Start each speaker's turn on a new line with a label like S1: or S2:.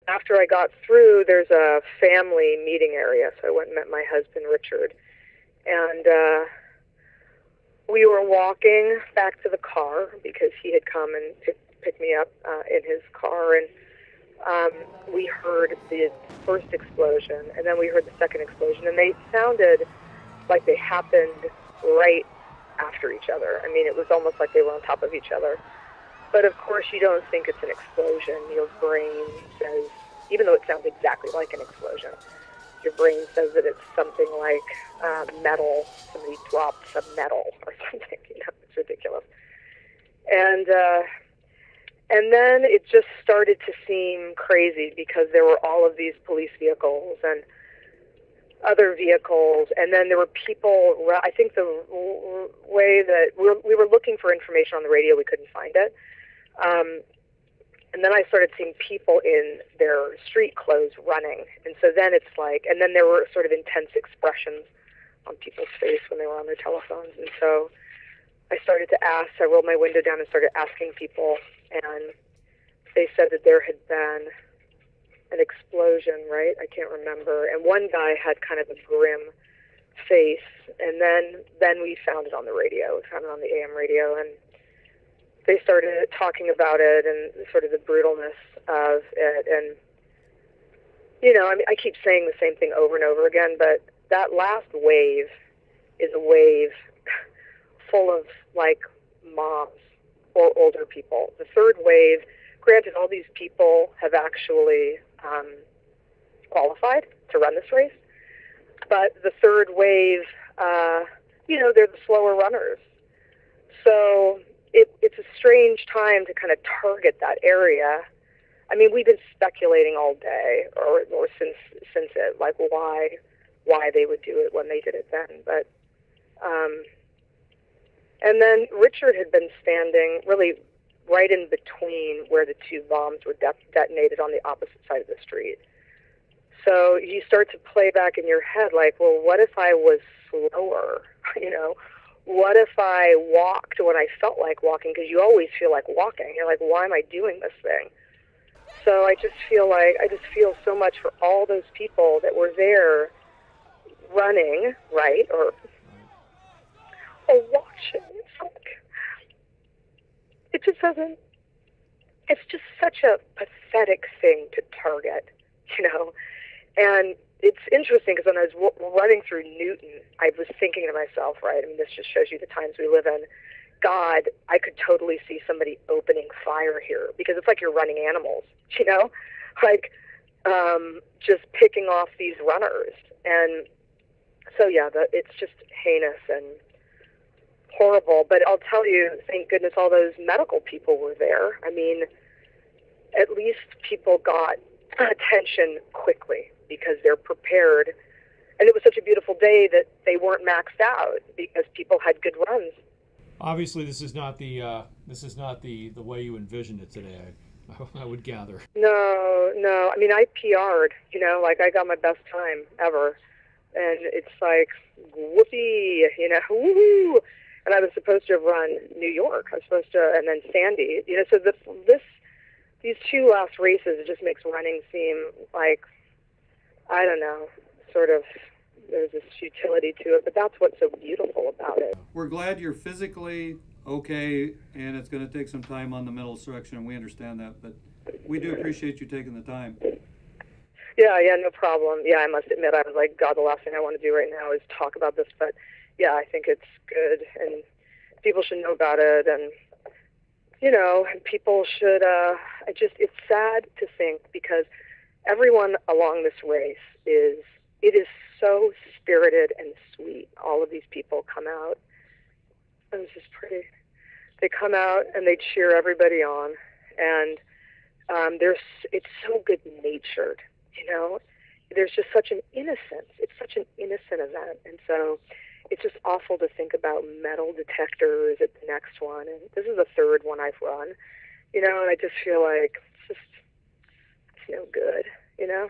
S1: after I got through, there's a family meeting area, so I went and met my husband, Richard. And we were walking back to the car because he had come and pick me up in his car, and we heard the first explosion, and then we heard the second explosion, and they sounded like they happened right after each other. I mean, it was almost like they were on top of each other. But of course, you don't think it's an explosion. Your brain says, even though it sounds exactly like an explosion, your brain says that it's something like metal. Somebody dropped some metal or something. You know, it's ridiculous. And then it just started to seem crazy because there were all of these police vehicles and other vehicles, and then there were people. I think the way that we were looking for information on the radio, we couldn't find it. And then I started seeing people in their street clothes running. And so then it's like, and then there were sort of intense expressions on people's face when they were on their telephones. And so I started to ask, I rolled my window down and started asking people, and they said that there had been an explosion, right? I can't remember. And one guy had kind of a grim face. And then we found it on the radio. We found it on the AM radio, and they started talking about it and sort of the brutalness of it. And, you know, I mean, I keep saying the same thing over and over again, but that last wave is a wave full of, like, moms or older people. The third wave, granted, all these people have actually qualified to run this race, but the third wave, you know, they're the slower runners. So it's a strange time to kind of target that area. I mean, we've been speculating all day, or since it, like why they would do it when they did it then. But and then Richard had been standing really right in between where the two bombs were detonated on the opposite side of the street. So you start to play back in your head, like, well, what if I was slower? You know, what if I walked when I felt like walking? Because you always feel like walking. You're like, why am I doing this thing? So I just feel so much for all those people that were there running, right, or watching. It's like, it just doesn't, it's just such a pathetic thing to target, you know? And it's interesting because when I was running through Newton, I was thinking to myself, right, I mean, this just shows you the times we live in. God, I could totally see somebody opening fire here because it's like you're running animals, you know? Like, just picking off these runners. And so, yeah, it's just heinous and horrible. But I'll tell you, thank goodness all those medical people were there. I mean, at least people got attention quickly because they're prepared. And it was such a beautiful day that they weren't maxed out because people had good runs.
S2: Obviously, this is not the way you envisioned it today. I would gather.
S1: No. I mean, I PR'd. You know, like I got my best time ever, and it's like whoopee. You know, woohoo! And I was supposed to have run New York. I was supposed to, and then Sandy. You know, so these two last races, it just makes running seem like, I don't know, sort of, there's this futility to it, but that's what's so beautiful about it.
S3: We're glad you're physically okay, and it's going to take some time on the middle section. We understand that, but we do appreciate you taking the time.
S1: Yeah, no problem. Yeah, I must admit, I was like, God, the last thing I want to do right now is talk about this, but yeah, I think it's good, and people should know about it, and, you know, people should, it's sad to think because everyone along this race it is so spirited and sweet. All of these people come out. It was just pretty. They come out and they cheer everybody on, and it's so good natured, you know. There's just such an innocence. It's such an innocent event, and so it's just awful to think about metal detectors at the next one. And this is the third one I've run, you know, and I just feel like it's no good, you know.